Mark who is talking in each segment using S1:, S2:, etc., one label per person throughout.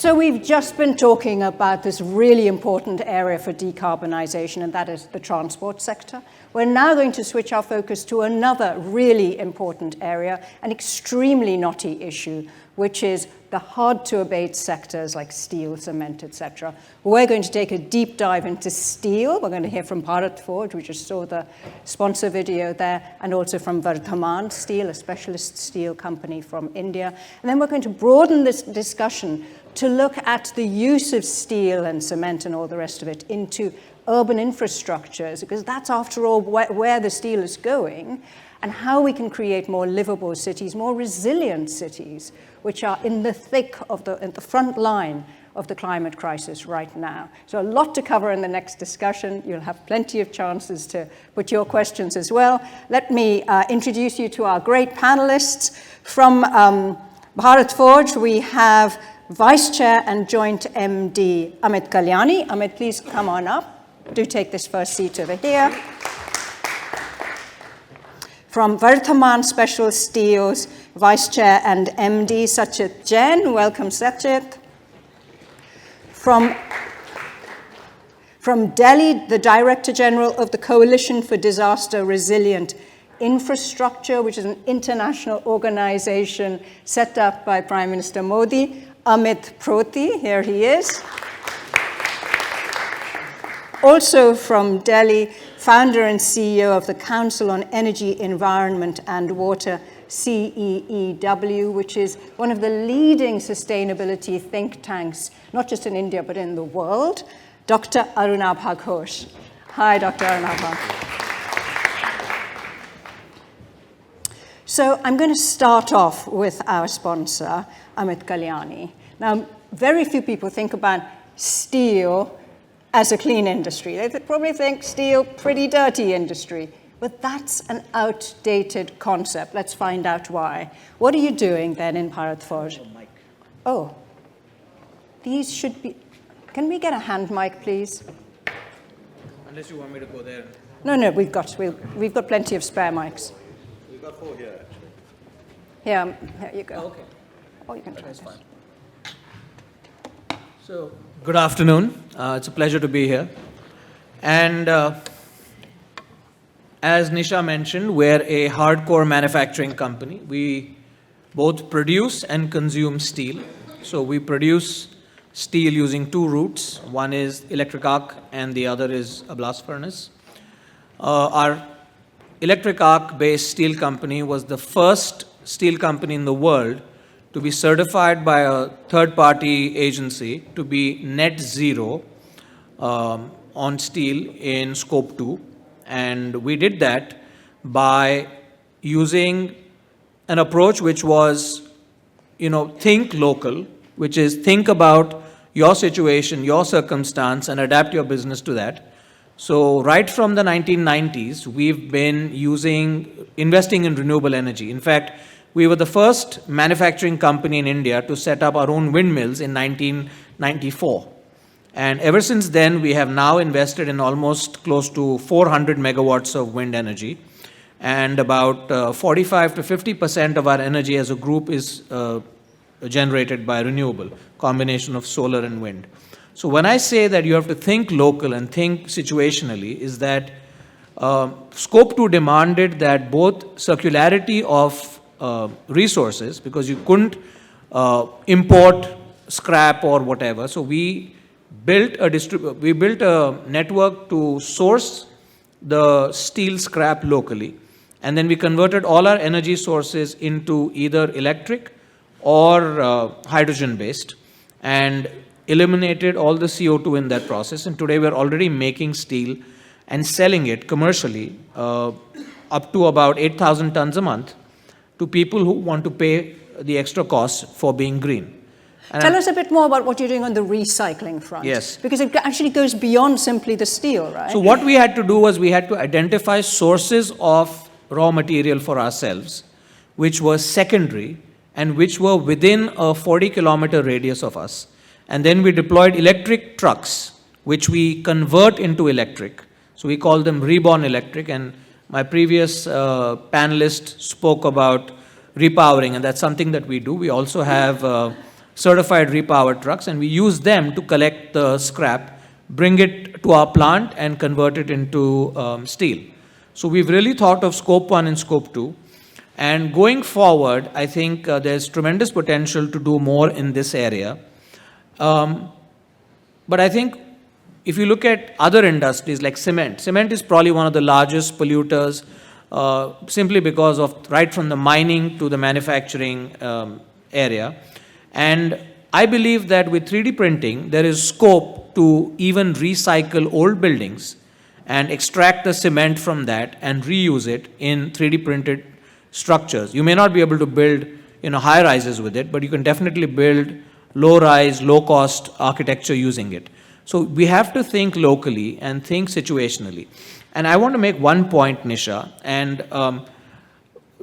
S1: So we've just been talking about this really important area for decarbonization, and that is the transport sector. We're now going to switch our focus to another really important area, an extremely knotty issue, which is the hard-to-abate sectors like steel, cement, etc. We're going to take a deep dive into steel. We're going to hear from Bharat Forge, we just saw the sponsor video there, and also from Vardhman Steel, a specialist steel company from India. And then we're going to broaden this discussion to look at the use of steel and cement and all the rest of it into urban infrastructures, because that's, after all, where the steel is going, and how we can create more livable cities, more resilient cities, which are in the thick of in the front line of the climate crisis right now. So a lot to cover in the next discussion. You'll have plenty of chances to put your questions as well. Let me introduce you to our great panelists. From Bharat Forge, we have Vice Chair and Joint MD Amit Kalyani. Amit, please come on up. Do take this first seat over here. From Vardhman Special Steels, Vice Chair and MD Sachit Jain. Welcome, Sachit. From Delhi, the Director General of the Coalition for Disaster Resilient Infrastructure, which is an international organization set up by Prime Minister Modi. Amit Prothi, here he is. Also from Delhi, founder and CEO of the Council on Energy, Environment and Water, CEEW, which is one of the leading sustainability think tanks, not just in India, but in the world, Dr. Arunabha Ghosh. Hi, Dr. Arunabha. So I'm going to start off with our sponsor, Amit Kalyani. Now, very few people think about steel as a clean industry. They probably think steel, pretty dirty industry. But that's an outdated concept. Let's find out why. What are you doing then in Bharat Forge? Oh, these should be, can we get a hand mic, please?
S2: Unless you want me to go there.
S1: No, we've got plenty of spare mics.
S2: We've got 4 here, actually.
S1: Here you go.
S2: Okay.
S1: Oh, you can try this.
S2: Fine. So, good afternoon. It's a pleasure to be here. And as Nisha mentioned, we're a hardcore manufacturing company. We both produce and consume steel. So we produce steel using 2 routes. One is electric arc and the other is a blast furnace. Our electric arc based steel company was the first steel company in the world to be certified by a third-party agency to be net zero on steel in scope 2. And we did that by using an approach which was, think local, which is think about your situation, your circumstance, and adapt your business to that. So right from the 1990s, we've been investing in renewable energy. In fact, we were the first manufacturing company in India to set up our own windmills in 1994. And ever since then, we have now invested in almost close to 400 megawatts of wind energy. And about 45 to 50% of our energy as a group is generated by renewable, combination of solar and wind. So when I say that you have to think local and think situationally, is that Scope 2 demanded that both circularity of resources, because you couldn't import scrap or whatever. So we built a network to source the steel scrap locally, and then we converted all our energy sources into either electric or hydrogen based, and eliminated all the CO2 in that process. And today we're already making steel and selling it commercially up to about 8,000 tons a month to people who want to pay the extra cost for being green. And
S1: Tell us a bit more about what you're doing on the recycling front.
S2: Yes.
S1: Because it actually goes beyond simply the steel, right?
S2: So what we had to do was we had to identify sources of raw material for ourselves, which were secondary and which were within a 40-kilometer radius of us. And then we deployed electric trucks, which we convert into electric. So we call them reborn electric. And my previous panelist spoke about repowering, and that's something that we do. We also have certified repowered trucks, and we use them to collect the scrap, bring it to our plant, and convert it into steel. So we've really thought of scope 1 and scope 2. And going forward, I think there's tremendous potential to do more in this area. But I think if you look at other industries like cement, cement is probably one of the largest polluters simply because of right from the mining to the manufacturing area. And I believe that with 3D printing, there is scope to even recycle old buildings and extract the cement from that and reuse it in 3D printed structures. You may not be able to build high rises with it, but you can definitely build low rise, low cost architecture using it. So we have to think locally and think situationally. And I want to make one point, Nisha, and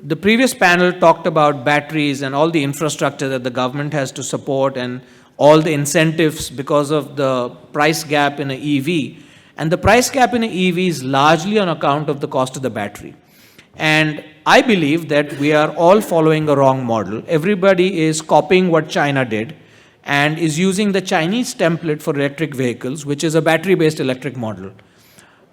S2: the previous panel talked about batteries and all the infrastructure that the government has to support and all the incentives because of the price gap in an EV. And the price gap in an EV is largely on account of the cost of the battery. And I believe that we are all following a wrong model. Everybody is copying what China did and is using the Chinese template for electric vehicles, which is a battery-based electric model.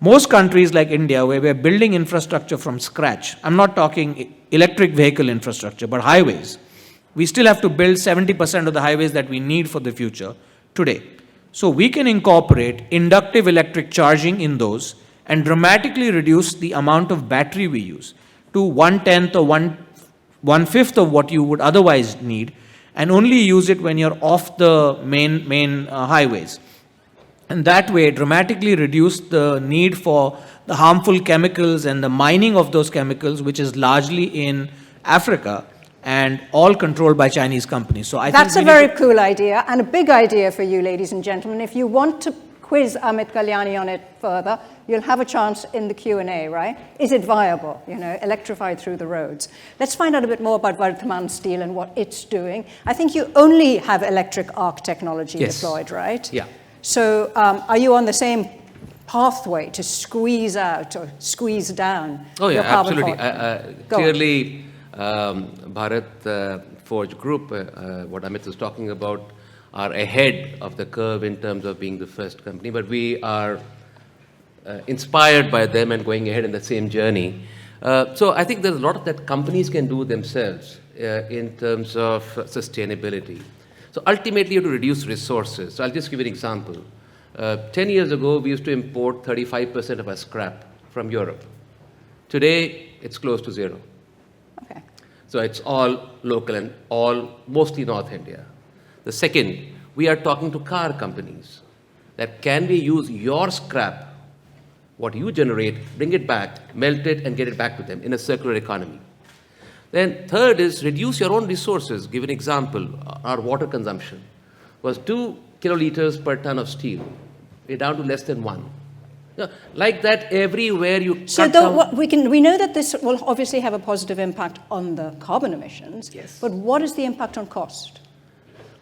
S2: Most countries like India, where we're building infrastructure from scratch, I'm not talking electric vehicle infrastructure, but highways, we still have to build 70% of the highways that we need for the future today. So we can incorporate inductive electric charging in those and dramatically reduce the amount of battery we use to 1/10 or 1/5 of what you would otherwise need, and only use it when you're off the main highways. And that way, dramatically reduce the need for the harmful chemicals and the mining of those chemicals, which is largely in Africa and all controlled by Chinese companies. So I
S1: That's
S2: think
S1: a very cool idea and a big idea for you, ladies and gentlemen. If you want to quiz Amit Kalyani on it further, you'll have a chance in the Q&A, right? Is it viable, electrified through the roads? Let's find out a bit more about Vardhman Steel and what it's doing. I think you only have electric arc technology deployed, right?
S3: Yeah.
S1: So are you on the same pathway to squeeze out or squeeze down your carbon
S3: absolutely. Clearly, Bharat Forge Group, what Amit was talking about, are ahead of the curve in terms of being the first company, but we are inspired by them and going ahead in the same journey. So I think there's a lot that companies can do themselves in terms of sustainability. So ultimately, you have to reduce resources. So I'll just give you an example. 10 years ago, we used to import 35% of our scrap from Europe. Today, it's close to zero.
S1: Okay.
S3: So it's all local and all mostly North India. The second, we are talking to car companies that can we use your scrap, what you generate, bring it back, melt it, and get it back to them in a circular economy. Then third is reduce your own resources. Give an example, our water consumption was 2 kiloliters per ton of steel. We're down to less than 1. Like that, everywhere you cut down.
S1: We know that this will obviously have a positive impact on the carbon emissions,
S3: Yes.
S1: but what is the impact on cost?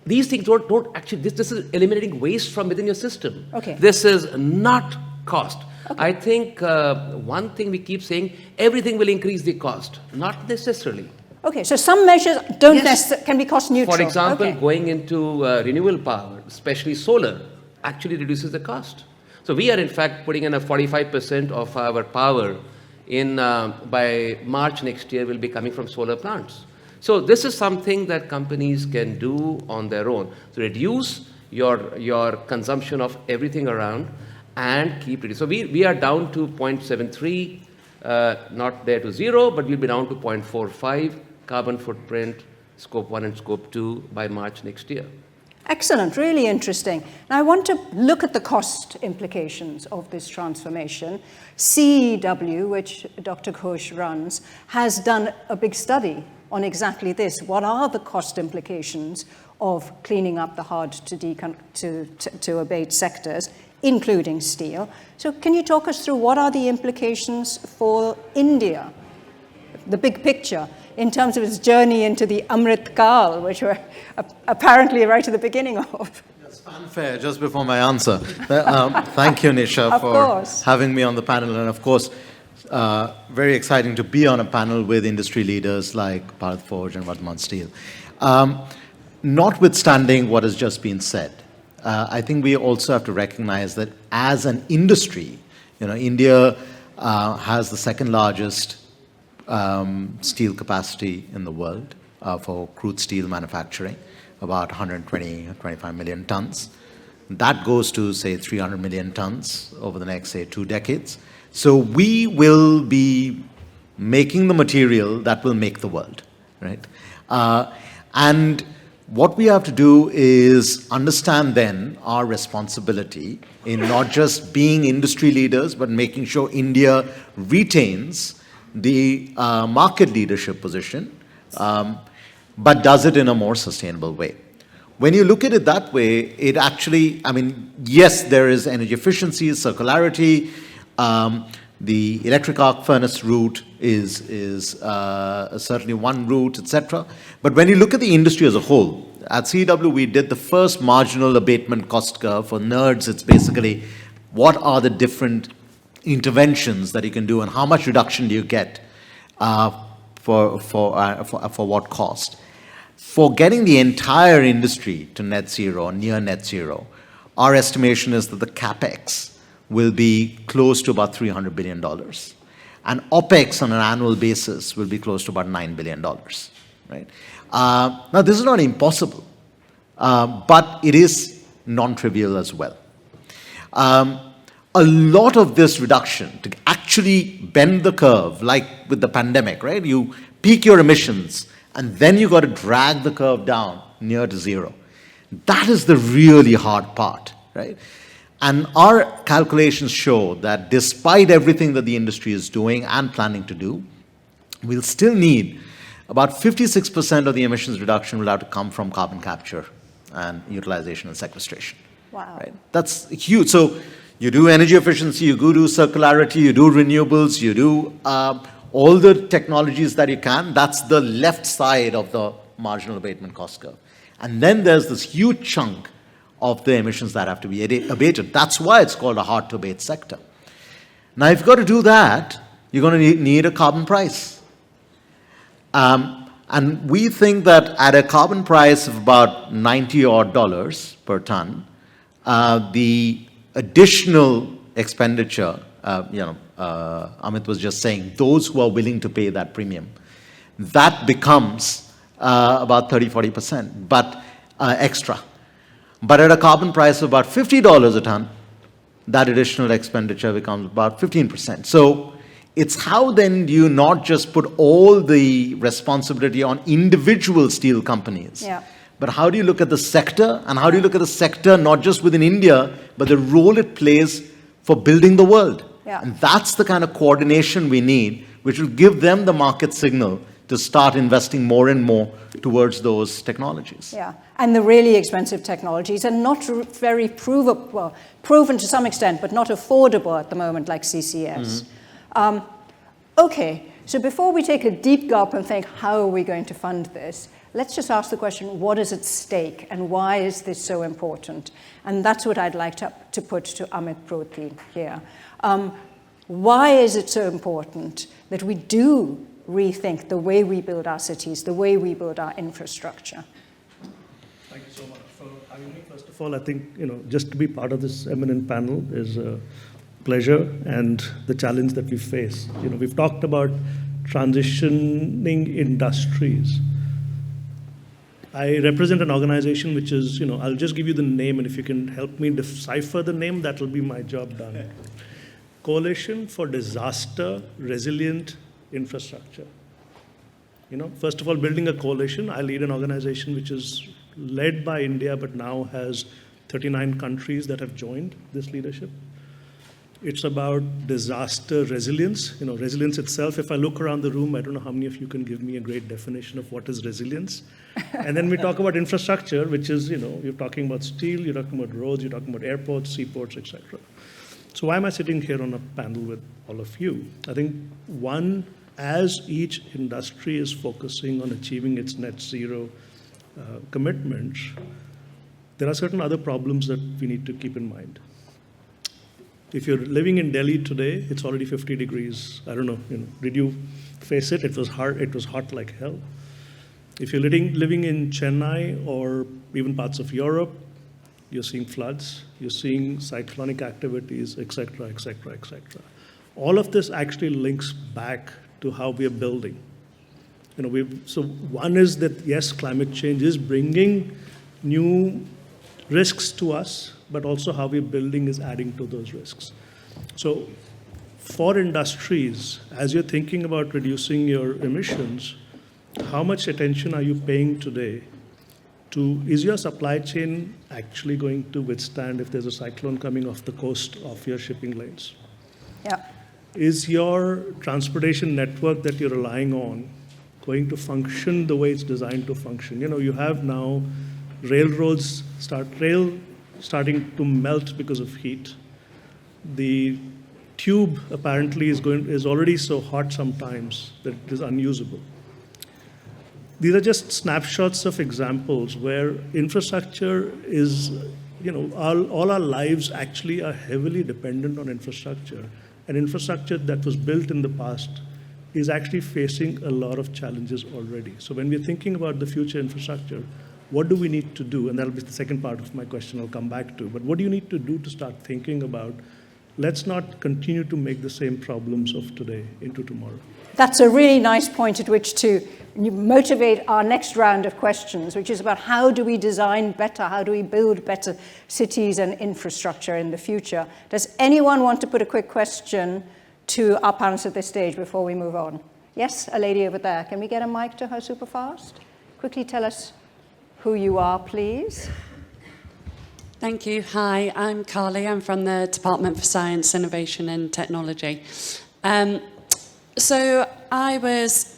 S3: These things don't actually, this is eliminating waste from within your system.
S1: Okay.
S3: This is not cost.
S1: Okay.
S3: I think one thing we keep saying, everything will increase the cost. Not necessarily.
S1: Okay, so some measures can be cost neutral.
S3: For example,
S1: Okay.
S3: going into renewable power, especially solar, actually reduces the cost. So we are in fact putting in a 45% of our power in by March next year will be coming from solar plants. So this is something that companies can do on their own. So reduce your consumption of everything around and keep it. So we are down to 0.73, not there to zero, but we'll be down to 0.45 carbon footprint, scope 1 and scope 2 by March next year.
S1: Excellent, really interesting. Now I want to look at the cost implications of this transformation. CEEW, which Dr. Ghosh runs, has done a big study on exactly this. What are the cost implications of cleaning up the hard to abate sectors, including steel? So can you talk us through what are the implications for India, the big picture, in terms of its journey into the Amrit Kal, which we're apparently right at the beginning of?
S4: That's fanfare just before my answer. Thank you, Nisha, for having me on the panel. And of course, very exciting to be on a panel with industry leaders like Bharat Forge and Vardhman Steel. notwithstanding what has just been said, I think we also have to recognize that as an industry, India has the second largest steel capacity in the world for crude steel manufacturing, about 125 million tons. That goes to, say, 300 million tons over the next, say, 2 decades. So we will be making the material that will make the world, right? And what we have to do is understand then our responsibility in not just being industry leaders, but making sure India retains the market leadership position, but does it in a more sustainable way. When you look at it that way, it actually, yes, there is energy efficiency, circularity. The electric arc furnace route is certainly one route, etc. But when you look at the industry as a whole, at CEEW we did the first marginal abatement cost curve. For nerds, it's basically what are the different interventions that you can do and how much reduction do you get for what cost. For getting the entire industry to net zero or near net zero, our estimation is that the capex will be close to about $300 billion. And OPEX on an annual basis will be close to about $9 billion, right? Now, this is not impossible, but it is non-trivial as well. A lot of this reduction to actually bend the curve, like with the pandemic, right? You peak your emissions, and then you got to drag the curve down near to zero. That is the really hard part, right? And our calculations show that despite everything that the industry is doing and planning to do, we'll still need about 56% of the emissions reduction will have to come from carbon capture and utilization and sequestration.
S1: Wow.
S4: Right? That's huge. So you do energy efficiency, you go do circularity, you do renewables, you do all the technologies that you can. That's the left side of the marginal abatement cost curve. And then there's this huge chunk of the emissions that have to be abated. That's why it's called a hard-to-abate sector. Now, if you've got to do that, you're going to need a carbon price. And we think that at a carbon price of about $90 per ton, the additional expenditure, Amit was just saying, those who are willing to pay that premium, that becomes about 30-40%, but extra. But at a carbon price of about $50 a ton, that additional expenditure becomes about 15%. So it's how then do you not just put all the responsibility on individual steel companies, but how do you look at the sector, and how do you look at the sector not just within India, but the role it plays for building the world. And that's the kind of coordination we need, which will give them the market signal to start investing more and more towards those technologies.
S1: And the really expensive technologies are not very proven to some extent, but not affordable at the moment, like CCS. Okay, so before we take a deep gulp and think, how are we going to fund this? Let's just ask the question, what is at stake and why is this so important? And that's what I'd like to put to Amit Prothi here. Why is it so important that we do rethink the way we build our cities, the way we build our infrastructure?
S5: Thank you so much for having me. First of all, I think, just to be part of this eminent panel is a pleasure, and the challenge that we face. We've talked about transitioning industries. I represent an organization which is, I'll just give you the name, and if you can help me decipher the name, that will be my job done. Coalition for Disaster Resilient Infrastructure. First of all, building a coalition. I lead an organization which is led by India, but now has 39 countries that have joined this leadership. It's about disaster resilience. Resilience itself, if I look around the room, I don't know how many of you can give me a great definition of what is resilience. And then we talk about infrastructure, which is, you're talking about steel, you're talking about roads, you're talking about airports, seaports, etc. So why am I sitting here on a panel with all of you? I think, one, as each industry is focusing on achieving its net zero commitments, there are certain other problems that we need to keep in mind. If you're living in Delhi today, it's already 50 degrees. I don't know, did you face it? It was hard, it was hot like hell. If you're living in Chennai or even parts of Europe, you're seeing floods, you're seeing cyclonic activities, et cetera, et cetera, et cetera. All of this actually links back to how we are building. So one is that, yes, climate change is bringing new risks to us, but also how we're building is adding to those risks. So for industries, as you're thinking about reducing your emissions, how much attention are you paying today to, is your supply chain actually going to withstand if there's a cyclone coming off the coast of your shipping lanes?
S1: Yeah.
S5: Is your transportation network that you're relying on going to function the way it's designed to function? You have now railroads starting to melt because of heat. The tube apparently is already so hot sometimes that it is unusable. These are just snapshots of examples where infrastructure is, all our lives actually are heavily dependent on infrastructure. And infrastructure that was built in the past is actually facing a lot of challenges already. So when we're thinking about the future infrastructure, what do we need to do? And that'll be the second part of my question I'll come back to. But what do you need to do to start thinking about, let's not continue to make the same problems of today into tomorrow?
S1: That's a really nice point at which to motivate our next round of questions, which is about how do we design better, how do we build better cities and infrastructure in the future. Does anyone want to put a quick question to our panelists at this stage before we move on? Yes, a lady over there. Can we get a mic to her super fast? Quickly tell us who you are, please.
S6: Thank you. Hi, I'm Carly. I'm from the Department for Science, Innovation and Technology. So I was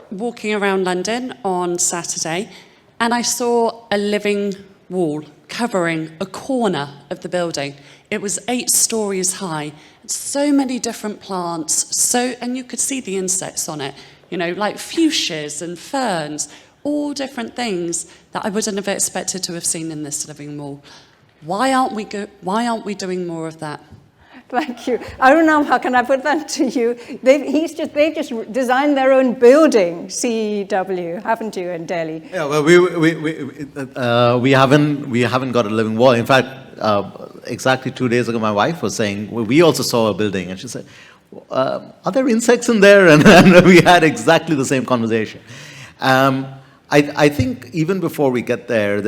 S6: walking around London on Saturday and I saw a living wall covering a corner of the building. It was 8 stories high, so many different plants, and you could see the insects on it, like fuchsias and ferns, all different things that I wouldn't have expected to have seen in this living wall. Why aren't we doing more of that?
S1: Thank you. Arunabha, how can I put that to you? They've just designed their own building, CEEW, haven't you, in Delhi?
S4: Yeah, well, we haven't got a living wall. In fact, exactly 2 days ago, my wife was saying, we also saw a building, and she said, are there insects in there? And we had exactly the same conversation. I think even before we get there,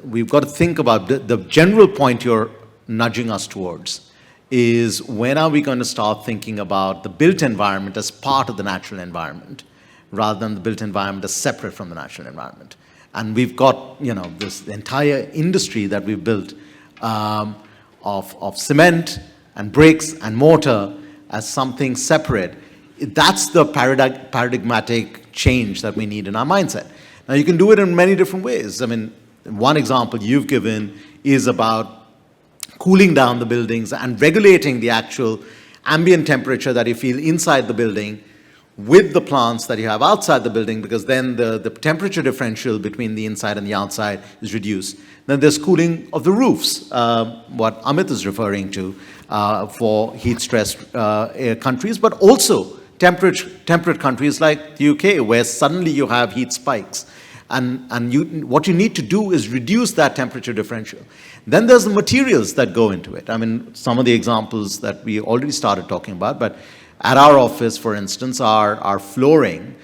S4: we've got to think about the general point you're nudging us towards is when are we going to start thinking about the built environment as part of the natural environment rather than the built environment as separate from the natural environment. And we've got, this entire industry that we've built of cement and bricks and mortar as something separate. That's the paradigmatic change that we need in our mindset. Now, you can do it in many different ways. I mean, one example you've given is about cooling down the buildings and regulating the actual ambient temperature that you feel inside the building with the plants that you have outside the building, because then the temperature differential between the inside and the outside is reduced. Then there's cooling of the roofs, what Amit is referring to for heat-stressed countries, but also temperate countries like the UK, where suddenly you have heat spikes. And what you need to do is reduce that temperature differential. Then there's the materials that go into it. I mean, some of the examples that we already started talking about, but at our office, for instance, our flooring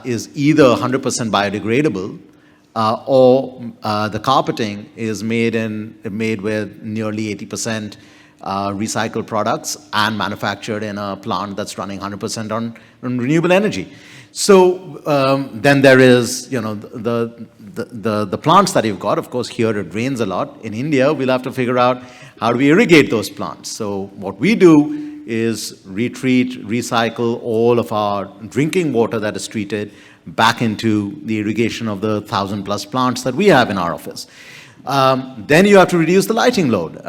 S4: is either 100% biodegradable or the carpeting is made with nearly 80% recycled products and manufactured in a plant that's running 100% on renewable energy. So then there is, the plants that you've got. Of course, here it rains a lot. In India, we'll have to figure out how do we irrigate those plants. So what we do is retreat, recycle all of our drinking water that is treated back into the irrigation of the 1,000+ plants that we have in our office. Then you have to reduce the lighting load.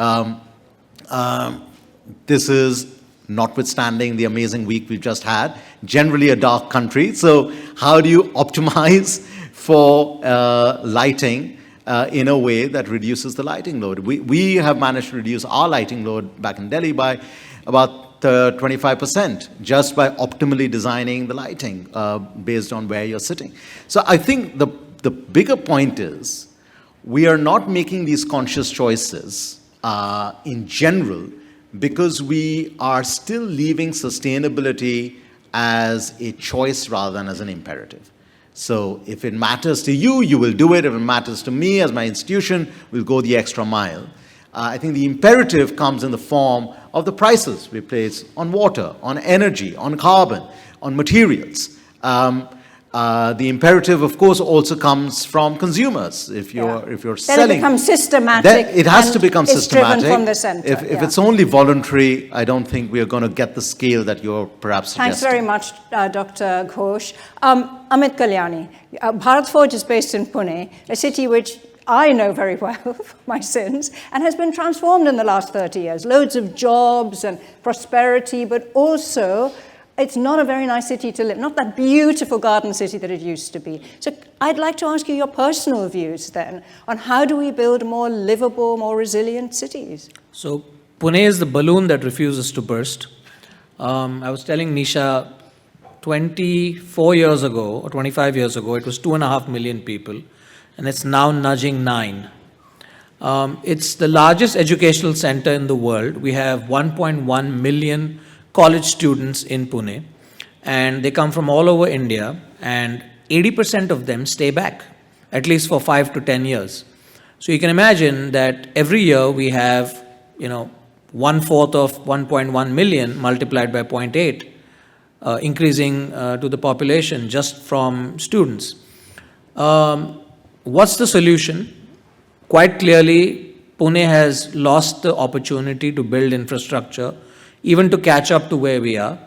S4: This is notwithstanding the amazing week we've just had, generally a dark country. So how do you optimize for lighting in a way that reduces the lighting load? We have managed to reduce our lighting load back in Delhi by about 25% just by optimally designing the lighting based on where you're sitting. So I think the bigger point is we are not making these conscious choices in general because we are still leaving sustainability as a choice rather than as an imperative. So if it matters to you, you will do it. If it matters to me as my institution, we'll go the extra mile. I think the imperative comes in the form of the prices we place on water, on energy, on carbon, on materials. The imperative, of course, also comes from consumers. If you're selling,
S1: then it becomes systematic.
S4: Then it has to become systematic.
S1: Driven from the center.
S4: If it's only voluntary, I don't think we are going to get the scale that you're perhaps suggesting.
S1: Thanks very much, Dr. Ghosh. Amit Kalyani, Bharat Forge is based in Pune, a city which I know very well for my sins, and has been transformed in the last 30 years. Loads of jobs and prosperity, but also it's not a very nice city to live, not that beautiful garden city that it used to be. So I'd like to ask you your personal views then on how do we build more livable, more resilient cities?
S2: So Pune is the balloon that refuses to burst. I was telling Nisha 24 years ago or 25 years ago, it was 2.5 million people, and it's now nudging 9. It's the largest educational center in the world. We have 1.1 million college students in Pune, and they come from all over India, and 80% of them stay back, at least for 5 to 10 years. So you can imagine that every year we have, 1/4 of 1.1 million multiplied by 0.8, increasing to the population just from students. What's the solution? Quite clearly, Pune has lost the opportunity to build infrastructure, even to catch up to where we are.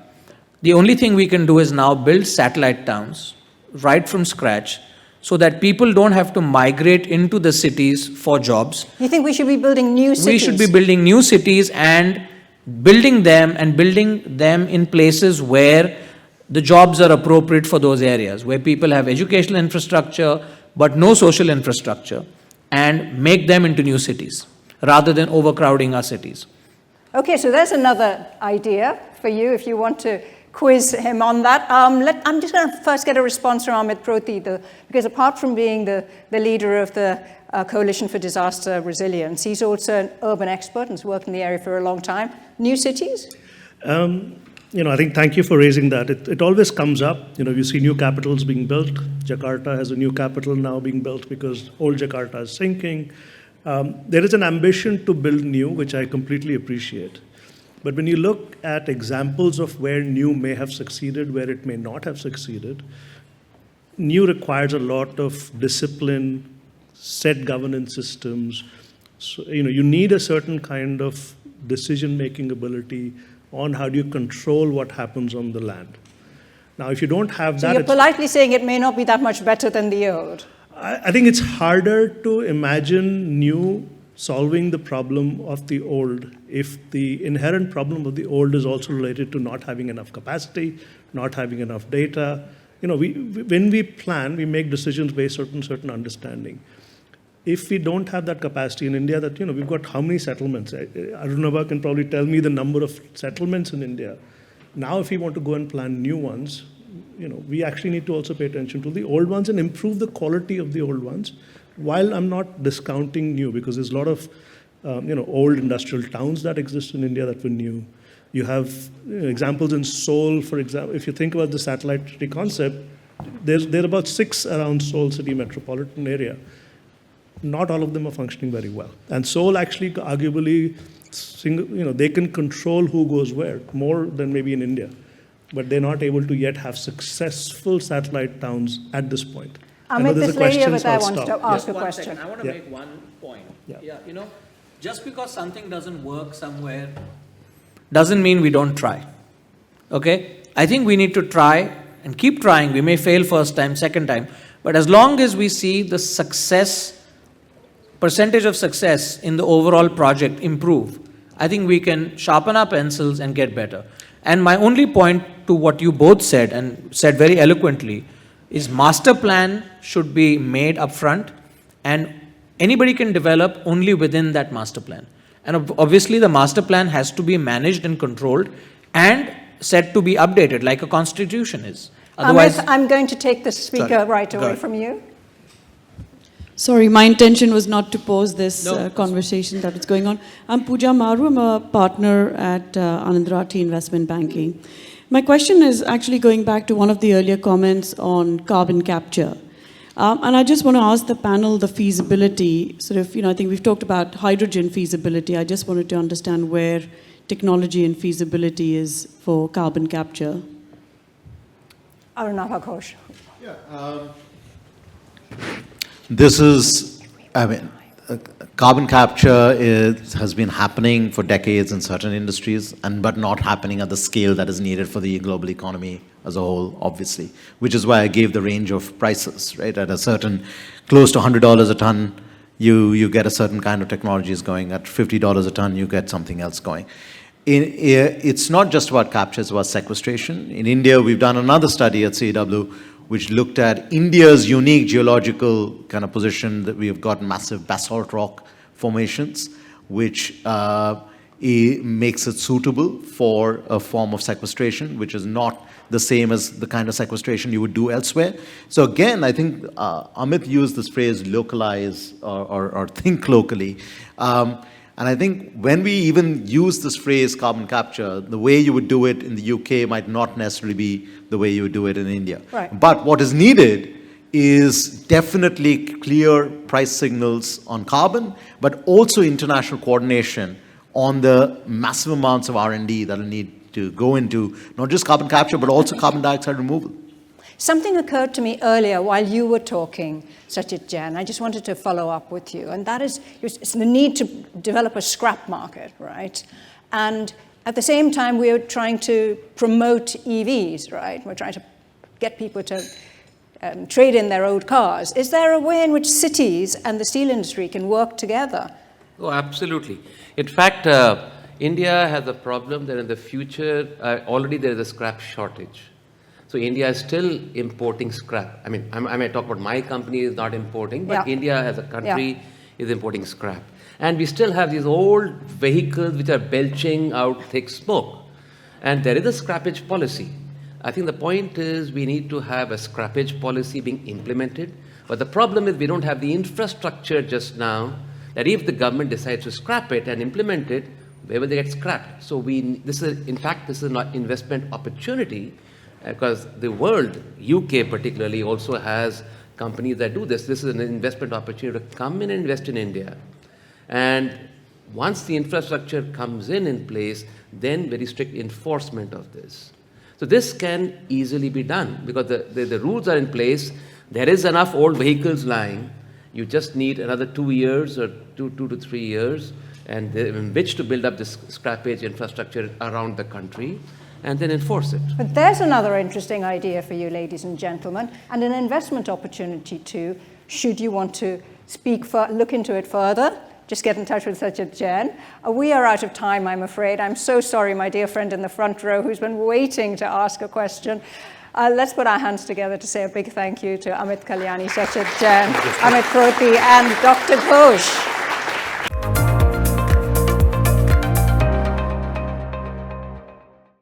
S2: The only thing we can do is now build satellite towns right from scratch so that people don't have to migrate into the cities for jobs.
S1: You think we should be building new cities?
S2: We should be building new cities and building them in places where the jobs are appropriate for those areas, where people have educational infrastructure but no social infrastructure, and make them into new cities rather than overcrowding our cities.
S1: Okay, so there's another idea for you if you want to quiz him on that. I'm just going to first get a response from Amit Prothi, because apart from being the leader of the Coalition for Disaster Resilience, he's also an urban expert and has worked in the area for a long time. New cities?
S5: I think thank you for raising that. It always comes up. You see new capitals being built. Jakarta has a new capital now being built because old Jakarta is sinking. There is an ambition to build new, which I completely appreciate. But when you look at examples of where new may have succeeded, where it may not have succeeded, new requires a lot of discipline, set governance systems. So, you need a certain kind of decision-making ability on how do you control what happens on the land. Now, if you don't have that...
S1: So you're politely saying it may not be that much better than the old.
S5: I think it's harder to imagine new solving the problem of the old if the inherent problem of the old is also related to not having enough capacity, not having enough data. When we plan, we make decisions based on certain understanding. If we don't have that capacity in India, that we've got how many settlements? Arunabha can probably tell me the number of settlements in India. Now, if we want to go and plan new ones, we actually need to also pay attention to the old ones and improve the quality of the old ones. While I'm not discounting new, because there's a lot of old industrial towns that exist in India that were new. You have examples in Seoul, for example. If you think about the satellite city concept, there are about 6 around Seoul city metropolitan area. Not all of them are functioning very well. And Seoul actually arguably, they can control who goes where, more than maybe in India. But they're not able to yet have successful satellite towns at this point.
S1: Amit, this lady over there wants to ask a question.
S2: I want to make one point. Just because something doesn't work somewhere doesn't mean we don't try. Okay? I think we need to try and keep trying. We may fail first time, second time. But as long as we see the percentage of success in the overall project improve, I think we can sharpen our pencils and get better. And my only point to what you both said, and said very eloquently, is master plan should be made upfront, and anybody can develop only within that master plan. And obviously the master plan has to be managed and controlled and set to be updated like a constitution is. Otherwise,
S1: Amit, I'm going to take the speaker
S2: Sorry,
S1: right
S2: go
S1: away
S2: ahead.
S1: from you.
S7: Sorry, my intention was not to pause this
S2: No.
S7: conversation that is going on. I'm Pooja Maru. I'm a partner at Anandrati Investment Banking. My question is actually going back to one of the earlier comments on carbon capture. And I just want to ask the panel the feasibility, sort of, I think we've talked about hydrogen feasibility. I just wanted to understand where technology and feasibility is for carbon capture.
S1: Arunabha Ghosh.
S4: This is, carbon capture has been happening for decades in certain industries, but not happening at the scale that is needed for the global economy as a whole, obviously, which is why I gave the range of prices, right? At a certain, close to $100 a ton, you get a certain kind of technologies going. At $50 a ton, you get something else going. It's not just about capture, it's about sequestration. In India, we've done another study at CEEW, which looked at India's unique geological kind of position, that we have got massive basalt rock formations, which makes it suitable for a form of sequestration, which is not the same as the kind of sequestration you would do elsewhere. So again, I think Amit used this phrase localize or think locally. And I think when we even use this phrase carbon capture, the way you would do it in the UK might not necessarily be the way you would do it in India.
S1: Right.
S4: But what is needed is definitely clear price signals on carbon, but also international coordination on the massive amounts of R&D that will need to go into not just carbon capture, but also carbon dioxide removal.
S1: Something occurred to me earlier while you were talking, Sachit, Jain. I just wanted to follow up with you, and that is it's the need to develop a scrap market, right? And at the same time, we're trying to promote EVs, right? We're trying to get people to trade in their old cars. Is there a way in which cities and the steel industry can work together?
S3: Oh, absolutely. In fact, India has a problem that in the future, already there is a scrap shortage. So India is still importing scrap. I mean, I may talk about my company is not importing, but
S1: Yeah.
S3: India as a country is importing scrap. And we still have these old vehicles which are belching out thick smoke. And there is a scrappage policy. I think the point is we need to have a scrappage policy being implemented. But the problem is we don't have the infrastructure just now that if the government decides to scrap it and implement it, where will they get scrapped? So this is an investment opportunity because the world, UK particularly, also has companies that do this. This is an investment opportunity to come in and invest in India. And once the infrastructure comes in place, then very strict enforcement of this. So this can easily be done because the rules are in place. There is enough old vehicles lying. You just need another 2 years or 2 to 3 years and in which to build up this scrappage infrastructure around the country and then enforce it.
S1: But there's another interesting idea for you, ladies and gentlemen, and an investment opportunity too, should you want to look into it further. Just get in touch with Sachit Jain. We are out of time, I'm afraid. I'm so sorry, my dear friend in the front row who's been waiting to ask a question. Let's put our hands together to say a big thank you to Amit Kalyani, Sachit Jain, Amit Prothi, and Dr. Ghosh.